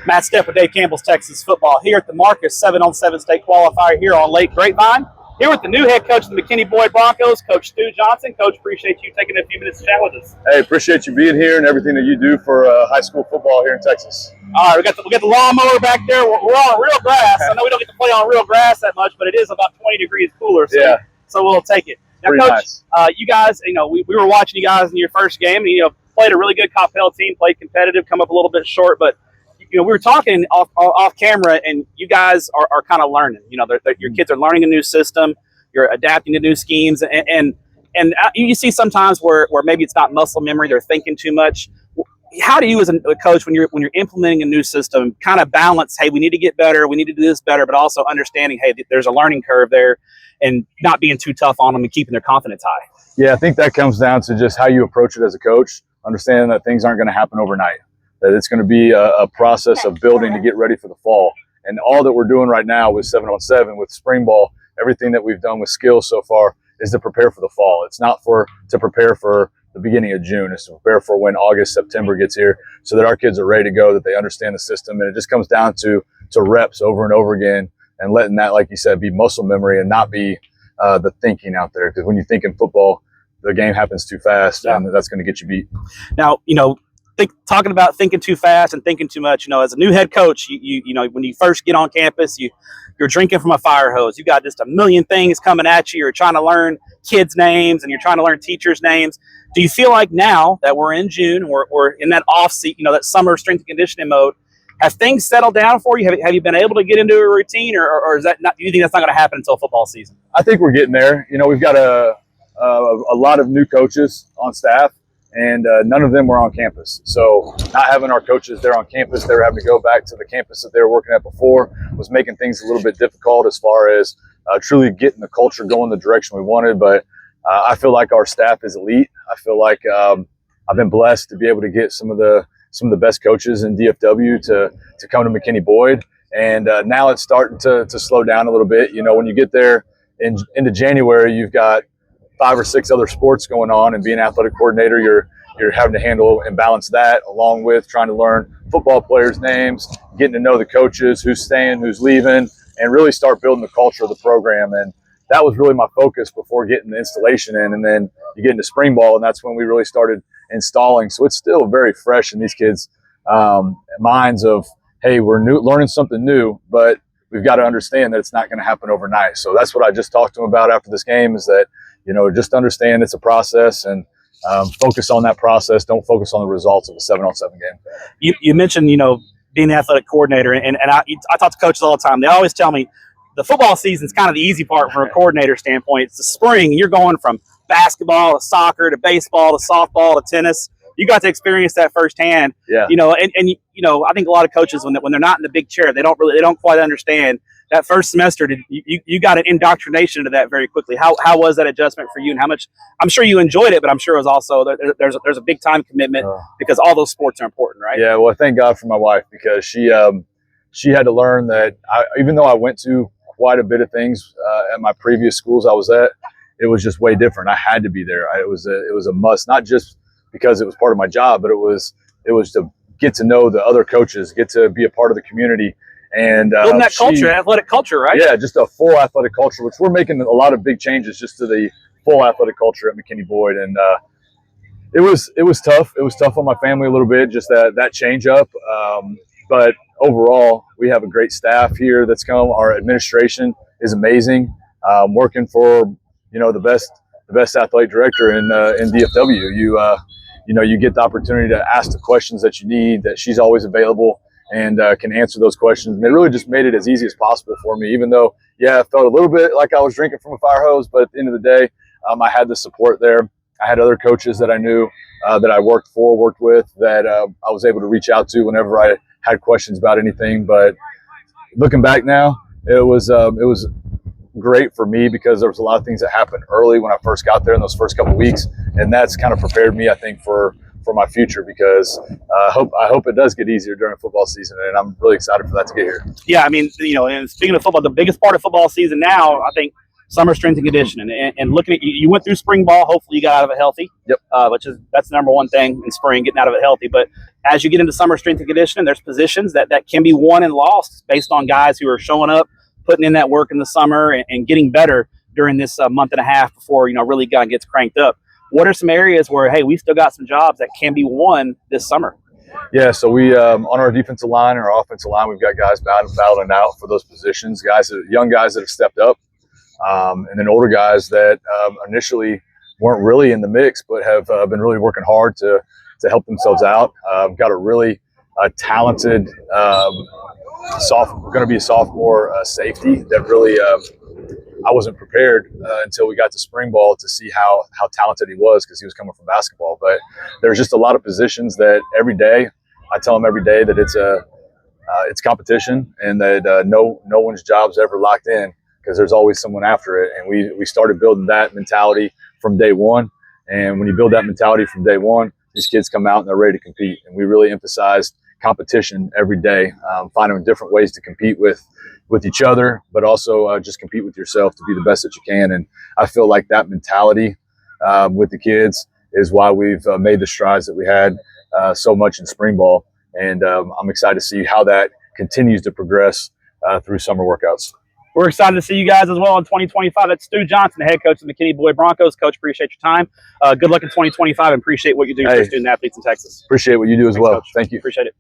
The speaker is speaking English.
Matt Stepp with Dave Campbell's Texas Football here at the Marcus 7-on-7 state qualifier here on Lake Grapevine. Here with the new head coach of the McKinney Boyd Broncos, Coach Stu Johnson. Coach, appreciate you taking a few minutes to chat with us. Hey, appreciate you being here and everything that you do for high school football here in Texas. All right, we got the lawnmower back there. We're on real grass. I know we don't get to play on real grass that much, but it is about 20 degrees cooler, so we'll take it. Now, pretty Coach, nice. You guys, we were watching you guys in your first game, and played a really good Coppell team, played competitive, come up a little bit short, but we were talking off camera, and you guys are kind of learning. Your kids are learning a new system. You're adapting to new schemes, and you see sometimes where maybe it's not muscle memory, they're thinking too much. How do you, as a coach, when you're implementing a new system, kind of balance? Hey, we need to get better. We need to do this better, but also understanding, hey, there's a learning curve there, and not being too tough on them and keeping their confidence high. Yeah, I think that comes down to just how you approach it as a coach, understanding that things aren't going to happen overnight. That it's going to be a process of building to get ready for the fall. And all that we're doing right now with 7-on-7, with spring ball, everything that we've done with skills so far is to prepare for the fall. It's not to prepare for the beginning of June. It's to prepare for when August, September gets here, so that our kids are ready to go, that they understand the system. And it just comes down to reps over and over again, and letting that, like you said, be muscle memory and not be the thinking out there. Because when you think in football, the game happens too fast, and that's going to get you beat. Now, talking about thinking too fast and thinking too much, as a new head coach, you when you first get on campus, you're drinking from a fire hose. You got just a million things coming at you. You're trying to learn kids' names, and you're trying to learn teachers' names. Do you feel like now that we're in June, we're in that off season, that summer strength and conditioning mode, have things settled down for you? Have you been able to get into a routine, or is that not? Do you think that's not going to happen until football season? I think we're getting there. We've got a lot of new coaches on staff, and none of them were on campus. So not having our coaches there on campus, they were having to go back to the campus that they were working at before, was making things a little bit difficult as far as truly getting the culture going the direction we wanted. But I feel like our staff is elite. I feel like I've been blessed to be able to get some of the best coaches in DFW to come to McKinney Boyd. And now it's starting to slow down a little bit. When you get there into January, you've got 5 or 6 other sports going on, and being athletic coordinator, you're having to handle and balance that, along with trying to learn football players' names, getting to know the coaches, who's staying, who's leaving, and really start building the culture of the program. And that was really my focus before getting the installation in. And then you get into spring ball, and that's when we really started installing. So it's still very fresh in these kids' minds of, hey, we're learning something new, but we've got to understand that it's not going to happen overnight. So that's what I just talked to them about after this game, is that just understand it's a process, and focus on that process. Don't focus on the results of a 7-on-7 game. You mentioned, being the athletic coordinator, and I talk to coaches all the time. They always tell me the football season is kind of the easy part from a coordinator standpoint. It's the spring. You're going from basketball to soccer to baseball to softball to tennis. You got to experience that firsthand. Yeah. I think a lot of coaches, when they're not in the big chair, they don't quite understand. That first semester, you got an indoctrination into that very quickly. How was that adjustment for you, and how much? I'm sure you enjoyed it, but I'm sure it was also there's a big time commitment because all those sports are important, right? Yeah, well, thank God for my wife, because she had to learn that even though I went to quite a bit of things at my previous schools I was at, it was just way different. I had to be there. It was a must, not just because it was part of my job, but it was to get to know the other coaches, get to be a part of the community. And building that culture, athletic culture, right? Yeah, just a full athletic culture, which we're making a lot of big changes just to the full athletic culture at McKinney Boyd. And it was tough. It was tough on my family a little bit, just that change up. But overall, we have a great staff here that's come. Our administration is amazing. Working for the best athletic director in DFW. You get the opportunity to ask the questions that you need. That she's always available and can answer those questions. And they really just made it as easy as possible for me, even though, I felt a little bit like I was drinking from a fire hose, but at the end of the day, I had the support there. I had other coaches that I knew that I worked with that I was able to reach out to whenever I had questions about anything. But looking back now, it was great for me because there was a lot of things that happened early when I first got there in those first couple of weeks, and that's kind of prepared me, I think, for my future, because I hope it does get easier during football season, and I'm really excited for that to get here. Yeah, and speaking of football, the biggest part of football season now, I think, summer strength and conditioning, and looking at you went through spring ball. Hopefully you got out of it healthy. Yep. That's the number one thing in spring, getting out of it healthy. But as you get into summer strength and conditioning, there's positions that can be won and lost based on guys who are showing up, putting in that work in the summer, and getting better during this month and a half before really gets cranked up. What are some areas where, hey, we've still got some jobs that can be won this summer? Yeah, so we on our defensive line and our offensive line, we've got guys battling out for those positions. Young guys that have stepped up, and then older guys that initially weren't really in the mix, but have been really working hard to help themselves out. Got a really talented, going to be a sophomore safety that really. I wasn't prepared until we got to spring ball to see how talented he was, because he was coming from basketball. But there's just a lot of positions that every day, I tell them every day that it's competition, and that no one's job's ever locked in, because there's always someone after it. And we started building that mentality from day one. And when you build that mentality from day one, these kids come out and they're ready to compete. And we really emphasized competition every day, finding different ways to compete with each other, but also just compete with yourself to be the best that you can. And I feel like that mentality with the kids is why we've made the strides that we had so much in spring ball. And I'm excited to see how that continues to progress through summer workouts. We're excited to see you guys as well in 2025. That's Stu Johnson, the head coach of the McKinney Boyd Broncos. Coach, appreciate your time. Good luck in 2025, and appreciate what you do for student athletes in Texas. Appreciate what you do as well. Coach. Thank you. Appreciate it.